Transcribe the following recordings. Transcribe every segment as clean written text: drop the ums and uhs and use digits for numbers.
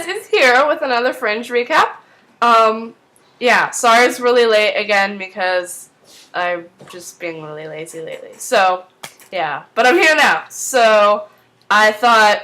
Jess is here with another Fringe recap. Yeah, sorry it's really late again because I'm just being really lazy lately. So, yeah, but I'm here now. So, I thought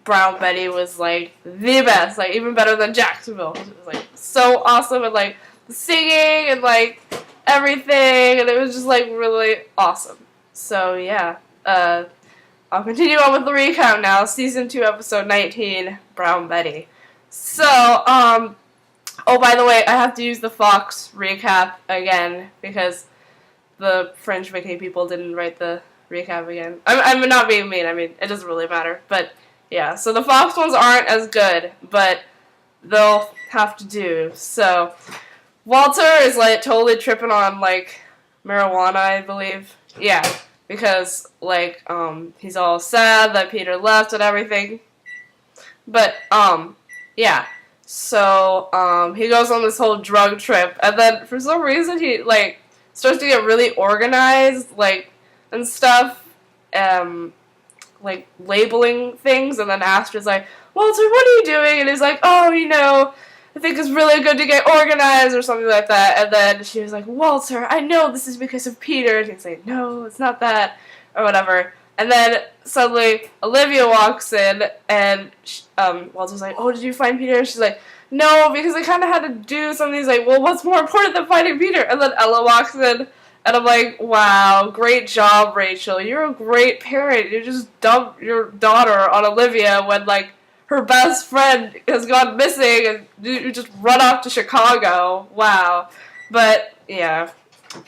Brown Betty was like the best, like even better than Jacksonville. It was like so awesome and like the singing and like everything, and it was just like really awesome. So, yeah, I'll continue on with the recap now. Season 2, episode 19, Brown Betty. So, oh, by the way, I have to use the Fox recap again because the French Viking people didn't write the recap again. I'm not being mean. I mean, it doesn't really matter. But, yeah, so the Fox ones aren't as good, but they'll have to do. So, Walter is, like, totally tripping on, like, marijuana, I believe. Yeah. Because, like, he's all sad that Peter left and everything. But, yeah. So, he goes on this whole drug trip. And then, for some reason, he, like, starts to get really organized, like, and stuff. Like, labeling things. And then Astrid's like, Walter, what are you doing? And he's like, oh, you know, I think it's really good to get organized or something like that. And then she was like, Walter, I know this is because of Peter. And he's like, no, it's not that, or whatever. And then suddenly Olivia walks in and Walter's like, oh, did you find Peter? And she's like, no, because I kind of had to do something. He's like, well, what's more important than finding Peter? And then Ella walks in and I'm like, wow, great job, Rachel. You're a great parent. You just dumped your daughter on Olivia when, like, her best friend has gone missing and you just run off to Chicago. Wow. But, yeah.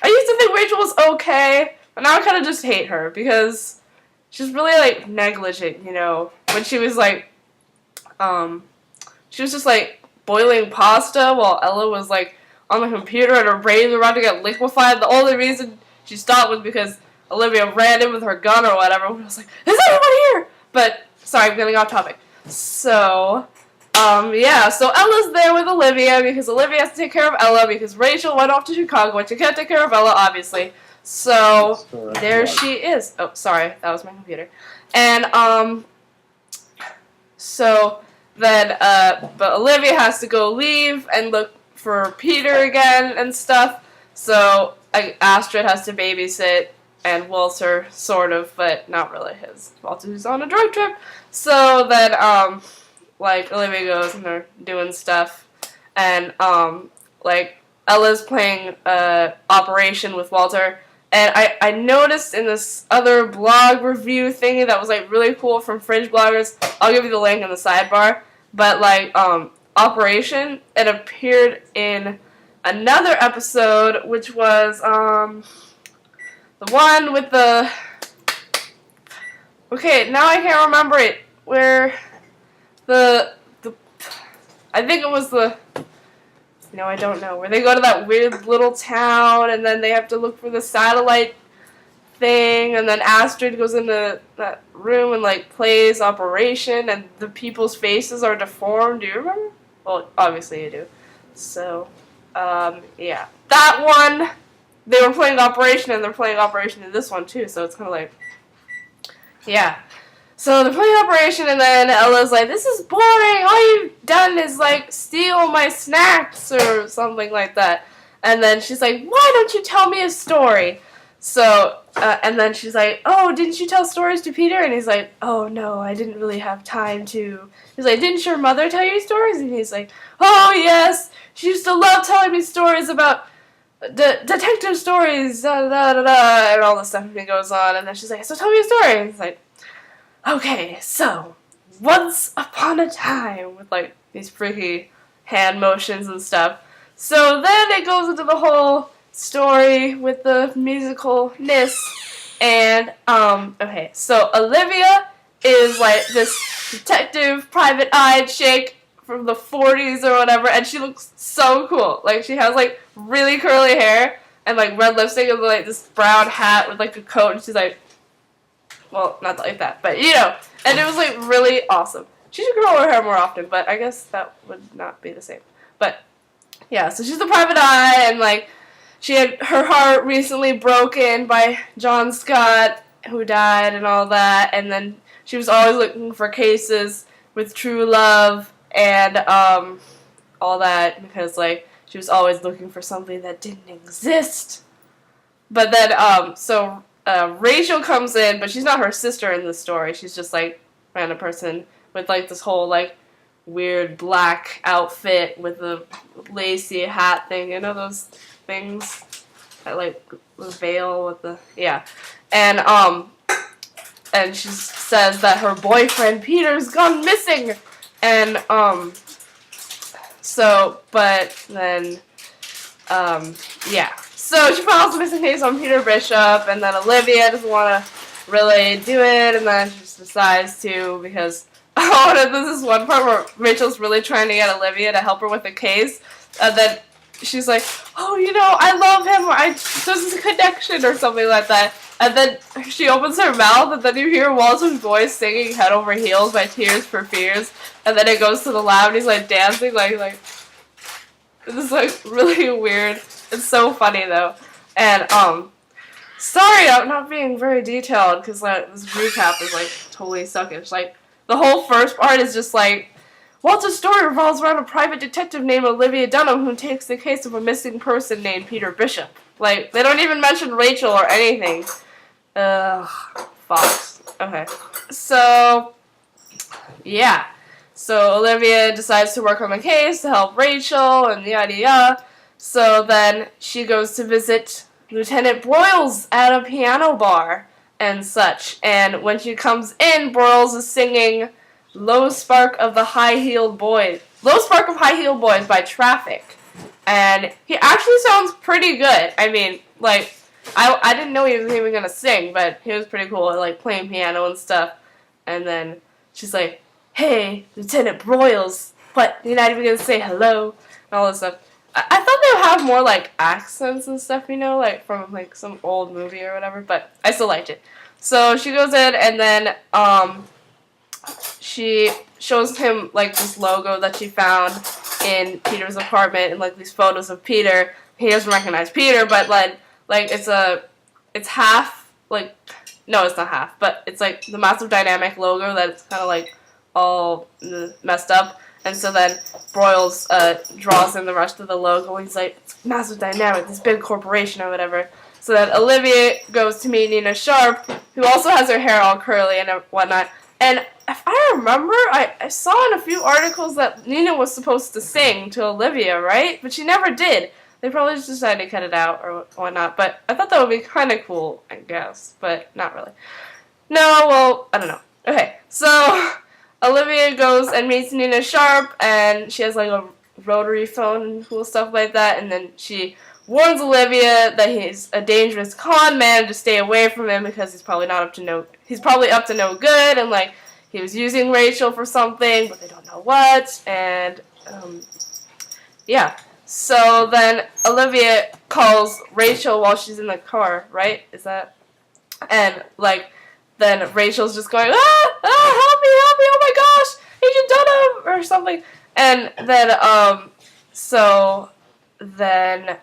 I used to think Rachel was okay, but now I kind of just hate her because she's really, like, negligent, you know. When she was, like, she was just, like, boiling pasta while Ella was, like, on the computer and her brains were about to get liquefied. The only reason she stopped was because Olivia ran in with her gun or whatever. And I was like, is anyone here? But, sorry, I'm getting off topic. So, yeah, so Ella's there with Olivia because Olivia has to take care of Ella because Rachel went off to Chicago and she can't take care of Ella, obviously. So, there she is. Oh, sorry, that was my computer. And, so then, but Olivia has to go leave and look for Peter again and stuff. So, Astrid has to babysit and Walter, sort of, but not really his. Walter's on a drug trip. So then, like, Olivia goes and they're doing stuff. And, like, Ella's playing Operation with Walter. And I noticed in this other blog review thingy that was, like, really cool from Fringe bloggers. I'll give you the link in the sidebar. But, like, Operation, it appeared in another episode, which was, the one with the... Okay, now I can't remember it. Where the I think it was the... No, I don't know. Where they go to that weird little town, and then they have to look for the satellite thing, and then Astrid goes into that room and, like, plays Operation, and the people's faces are deformed. Do you remember? Well, obviously you do. So, yeah. That one... They were playing Operation, and they're playing Operation in this one, too, so it's kind of like... Yeah. So they're playing Operation, and then Ella's like, this is boring, all you've done is, like, steal my snacks, or something like that. And then she's like, why don't you tell me a story? So, and then she's like, oh, didn't you tell stories to Peter? And he's like, oh, no, I didn't really have time to. He's like, didn't your mother tell you stories? And he's like, oh, yes, she used to love telling me stories about... detective stories, da da da da, and all this stuff goes on, and then she's like, so tell me a story, and it's like, okay, so, once upon a time, with, like, these freaky hand motions and stuff, so then it goes into the whole story with the musicalness, and, okay, so Olivia is, like, this detective, private-eyed chick from the 40s or whatever, and she looks so cool. Like, she has, like, really curly hair and, like, red lipstick and, like, this brown hat with, like, a coat, and she's like, well, not like that, but, you know, and it was, like, really awesome. She should grow her hair more often, but I guess that would not be the same. But, yeah, so she's the private eye, and, like, she had her heart recently broken by John Scott, who died and all that, and then she was always looking for cases with true love and all that, because like she was always looking for something that didn't exist. But then Rachel comes in, but she's not her sister in the story. She's just like a random person with like this whole like weird black outfit with a lacy hat thing. You know those things? That like the veil with the and she says that her boyfriend Peter's gone missing, and but then so she files a missing case on Peter Bishop, and then Olivia doesn't want to really do it, and then she just decides to, because this is one part where Rachel's really trying to get Olivia to help her with the case, and then she's like, oh, you know, I love him, there's a connection or something like that. And then she opens her mouth, and then you hear Walter's voice singing Head Over Heels by Tears for Fears. And then it goes to the lab, and he's like dancing, like this is like really weird. It's so funny though. And sorry, I'm not being very detailed because like this recap is like totally suckish. Like the whole first part is just like Walter's story revolves around a private detective named Olivia Dunham who takes the case of a missing person named Peter Bishop. Like they don't even mention Rachel or anything. Ugh, Fox. Okay. So, yeah. So Olivia decides to work on the case to help Rachel and yada yada. So then she goes to visit Lieutenant Broyles at a piano bar and such. And when she comes in, Broyles is singing Low Spark of High Heeled Boys by Traffic. And he actually sounds pretty good. I mean, like, I didn't know he was even gonna sing, but he was pretty cool, like playing piano and stuff. And then she's like, "Hey, Lieutenant Broyles, what? You're not even gonna say hello?" And all this stuff. I thought they would have more like accents and stuff, you know, like from like some old movie or whatever. But I still liked it. So she goes in, and then she shows him like this logo that she found in Peter's apartment, and like these photos of Peter. He doesn't recognize Peter, but like it's half, like, no, it's not half, but it's like the Massive Dynamic logo that's kind of like all messed up. And so then Broyles draws in the rest of the logo, and he's like, it's Massive Dynamic, this big corporation or whatever. So then Olivia goes to meet Nina Sharp, who also has her hair all curly and whatnot. And if I remember, I saw in a few articles that Nina was supposed to sing to Olivia, right? But she never did. They probably just decided to cut it out or whatnot. But I thought that would be kind of cool, I guess. But not really. No, well, I don't know. Okay, so Olivia goes and meets Nina Sharp, and she has like a rotary phone and cool stuff like that. And then she warns Olivia that he's a dangerous con man, to stay away from him because he's probably up to no good, and like he was using Rachel for something, but they don't know what. And yeah. So then Olivia calls Rachel while she's in the car, right? Is that? And like then Rachel's just going, help me, oh my gosh, Agent Dunham or something. And then so then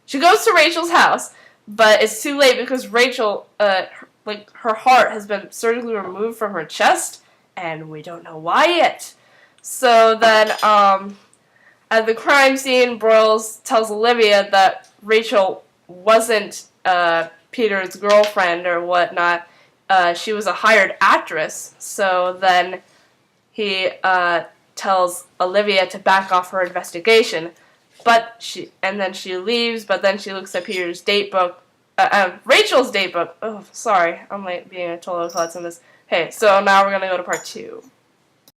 she goes to Rachel's house, but it's too late because Rachel like her heart has been surgically removed from her chest, and we don't know why yet. So then at the crime scene, Broyles tells Olivia that Rachel wasn't Peter's girlfriend or whatnot. She was a hired actress. So then he tells Olivia to back off her investigation. And then she leaves, but then she looks at Peter's date book. Rachel's date book. Oh, sorry. I'm like being a total klutz on this. Okay, so now we're going to go to part 2.